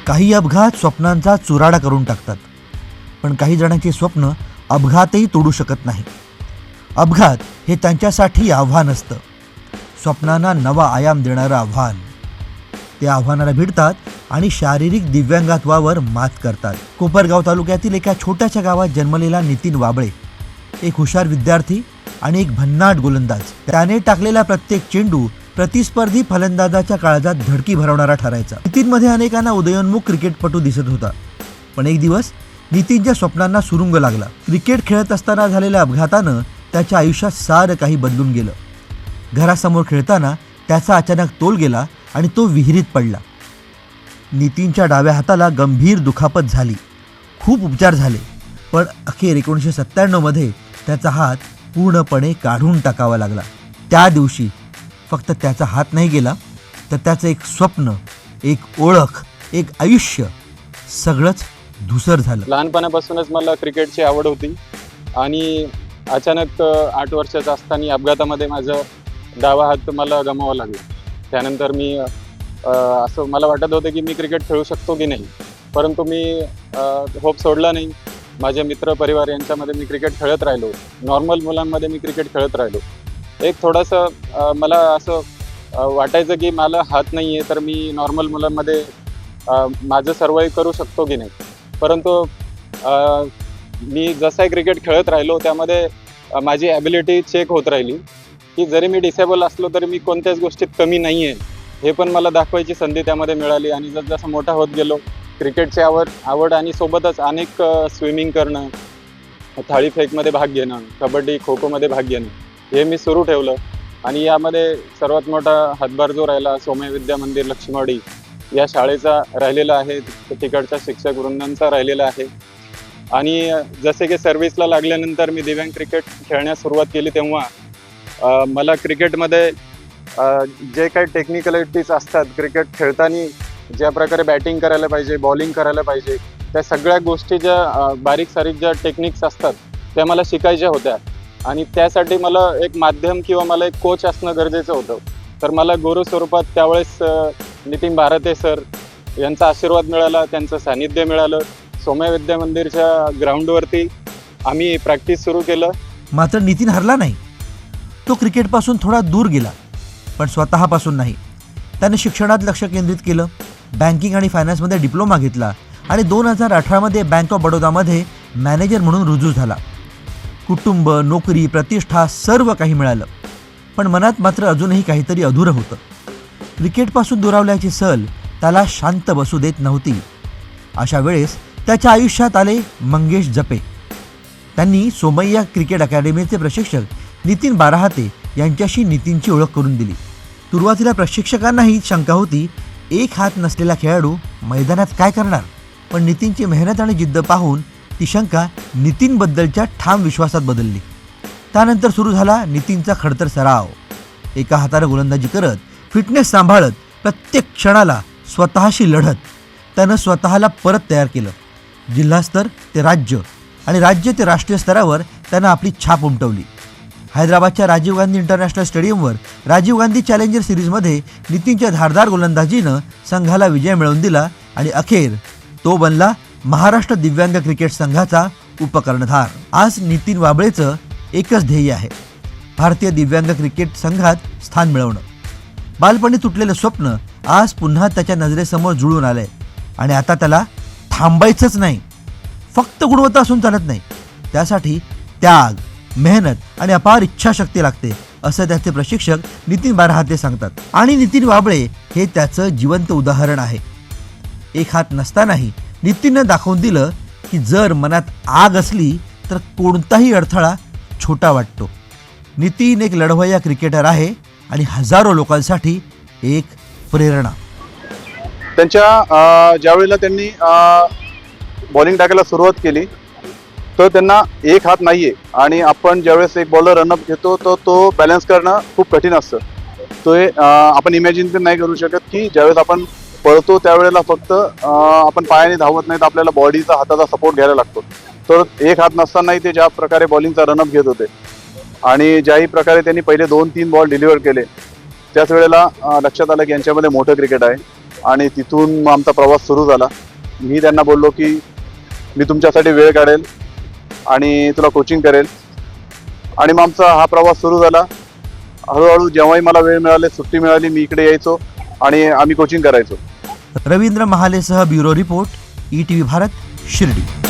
काही अपघात स्वप्नांचा चुराडा करून टाकतात, पण काही जणांची स्वप्न अपघातही तोडू शकत नाही. अपघात हे त्यांच्यासाठी आव्हान असतं, स्वप्नांना नवा आयाम देणारं आव्हान. ते आव्हानाला भिडतात आणि शारीरिक दिव्यांगत्वावर मात करतात. कोपरगाव तालुक्यातील एका छोट्याशा गावात जन्मलेला नितीन वाबळे एक हुशार विद्यार्थी आणि एक भन्नाट गोलंदाज. त्याने टाकलेला प्रत्येक चेंडू प्रतिस्पर्धी फलंदाजाच्या काळजात धडकी भरवणारा ठरायचा. नितीनमध्ये अनेकांना उदयोन्मुख क्रिकेटपटू दिसत होता, पण एक दिवस नितीनच्या स्वप्नांना सुरुंग लागला. क्रिकेट खेळत असताना झालेल्या अपघातानं त्याच्या आयुष्यात सारं काही बदलून गेलं. घरासमोर खेळताना त्याचा अचानक तोल गेला आणि तो विहिरीत पडला. नितीनच्या डाव्या हाताला गंभीर दुखापत झाली. खूप उपचार झाले, पण अखेर 1997 मध्ये त्याचा हात पूर्णपणे काढून टाकावा लागला. त्या दिवशी फक्त त्याचा हात नाही गेला, तर त्याचं एक स्वप्न, एक ओळख, एक आयुष्य सगळंच धूसर झालं. लहानपणापासूनच मला क्रिकेटची आवड होती आणि अचानक 8 वर्षाचा असताना अपघातामध्ये माझा डावा हात मला गमावा लागला. त्यानंतर मी असं मला वाटत होतं की मी क्रिकेट खेळू शकतो की नाही, परंतु मी होप सोडला नाही. माझे मित्र परिवार यांच्यामध्ये मी क्रिकेट खेळत राहिलो. नॉर्मल मुलांमध्ये मी क्रिकेट खेळत राहिलो. एक थोडंसं मला असं वाटायचं की मला हात नाही आहे, तर मी नॉर्मल मुलांमध्ये माझं सर्वाईव्ह करू शकतो की नाही. परंतु मी जसाही क्रिकेट खेळत राहिलो त्यामध्ये माझी ॲबिलिटी चेक होत राहिली की जरी मी डिसेबल असलो तरी मी कोणत्याच गोष्टीत कमी नाही आहे, हे पण मला दाखवायची संधी त्यामध्ये मिळाली. आणि जसं मोठा होत गेलो, क्रिकेटची आवड आणि सोबतच अनेक स्विमिंग करणं, थाळीफेकमध्ये भाग घेणं, कबड्डी खो खोमध्ये भाग घेणं हे मी सुरू ठेवलं. आणि यामध्ये सर्वात मोठा हातभार जो राहिला सोमय विद्या मंदिर लक्ष्मीवाडी या शाळेचा राहिलेला आहे, तिकडच्या शिक्षक वृंदांचा राहिलेला आहे. आणि जसे की सर्व्हिसला लागल्यानंतर मी दिव्यांग क्रिकेट खेळण्यास सुरुवात केली, तेव्हा मला क्रिकेटमध्ये जे काही टेक्निकलिटीज असतात, क्रिकेट खेळताना ज्या प्रकारे बॅटिंग करायला पाहिजे, बॉलिंग करायला पाहिजे, त्या सगळ्या गोष्टी ज्या बारीक सारीक ज्या टेक्निक्स असतात त्या मला शिकायच्या होत्या. आणि त्यासाठी मला एक माध्यम किंवा मला एक कोच असणं गरजेचं होतं. तर मला गुरु स्वरूपात त्यावेळेस नितीन भारते सर यांचा आशीर्वाद मिळाला, त्यांचं सानिध्य मिळालं. सोमय विद्या मंदिरच्या ग्राउंडवरती आम्ही प्रॅक्टिस सुरू केलं. मात्र नितीन हरला नाही. तो क्रिकेटपासून थोडा दूर गेला, पण स्वतःपासून नाही. त्याने शिक्षणात लक्ष केंद्रित केलं, बँकिंग आणि फायनान्समध्ये डिप्लोमा घेतला आणि 2018 मध्ये बँक ऑफ बडोदामध्ये मॅनेजर म्हणून रुजू झाला. कुटुंब, नोकरी, प्रतिष्ठा सर्व काही मिळालं, पण मनात मात्र अजूनही काहीतरी अधुरं होतं. क्रिकेटपासून दुरावल्याची सल त्याला शांत बसू देत नव्हती. अशा वेळेस त्याच्या आयुष्यात आले मंगेश जपे. त्यांनी सोमय्या क्रिकेट अकॅडमीचे प्रशिक्षक नितीन बाराहाते यांच्याशी नितीनची ओळख करून दिली. सुरुवातीला प्रशिक्षकांनाही शंका होती, एक हात नसलेला खेळाडू मैदानात काय करणार. पण नितीनची मेहनत आणि जिद्द पाहून ती शंका नितीनबद्दलच्या ठाम विश्वासात बदलली. त्यानंतर सुरू झाला नितीनचा खडतर सराव. एका हाताने गोलंदाजी करत, फिटनेस सांभाळत, प्रत्येक क्षणाला स्वतःशी लढत त्यानं स्वतःला परत तयार केलं. जिल्हास्तर ते राज्य आणि राज्य ते राष्ट्रीय स्तरावर त्यानं आपली छाप उमटवली. हैदराबादच्या राजीव गांधी इंटरनॅशनल स्टेडियमवर राजीव गांधी चॅलेंजर सिरीजमध्ये नितीनच्या धारदार गोलंदाजीनं संघाला विजय मिळवून दिला आणि अखेर तो बनला महाराष्ट्र दिव्यांग क्रिकेट संघाचा उपकर्णधार. आज नितीन वाबळेचं एकच ध्येय आहे, भारतीय दिव्यांग क्रिकेट संघात स्थान मिळवणं. बालपणी तुटलेलं स्वप्न आज पुन्हा त्याच्या नजरेसमोर जुळून आलंय आणि आता त्याला थांबायचंच नाही. फक्त गुणवत्ता असून चालत नाही, त्यासाठी त्याग, मेहनत आणि अपार इच्छाशक्ती लागते, असं त्याचे प्रशिक्षक नितीन बाराहाते सांगतात. आणि नितीन वाबळे हे त्याचं जिवंत उदाहरण आहे. एक हात नसतानाही नितीननं दाखवून दिलं की जर मनात आग असली तर कोणताही अडथळा छोटा वाटतो. नितीन एक लढवय्या क्रिकेटर आहे आणि हजारो लोकांसाठी एक प्रेरणा. त्यांच्या ज्यावेळेला त्यांनी बॉलिंग टाकायला सुरुवात केली तर त्यांना एक हात नाही आहे आणि आपण ज्यावेळेस एक बॉलर रनअप घेतो तर तो बॅलन्स करणं खूप कठीण असतं. तो आपण इमॅजिन पण नाही करू शकत की ज्यावेळेस आपण पळतो त्यावेळेला फक्त आपण पायाने धावत नाही तर आपल्याला बॉडीचा, हाताचा सपोर्ट घ्यायला लागतो. तर एक हात नसतानाही ते ज्या प्रकारे बॉलिंगचा रनअप घेत होते आणि ज्याही प्रकारे त्यांनी पहिले 2-3 बॉल डिलिव्हर केले त्याच वेळेला लक्षात आलं की यांच्यामध्ये मोठं क्रिकेट आहे. आणि तिथून मग आमचा प्रवास सुरू झाला. मी त्यांना बोललो की मी तुमच्यासाठी वेळ काढेल आणि तुला कोचिंग करेल. आणि मग आमचा हा प्रवास सुरू झाला. हळूहळू जेव्हाही मला वेळ मिळाली, सुट्टी मिळाली, मी इकडे यायचो आणि आम्ही कोचिंग करायचो. रवींद्र महालेसह bureau report, ETV Bharat, Shirdi.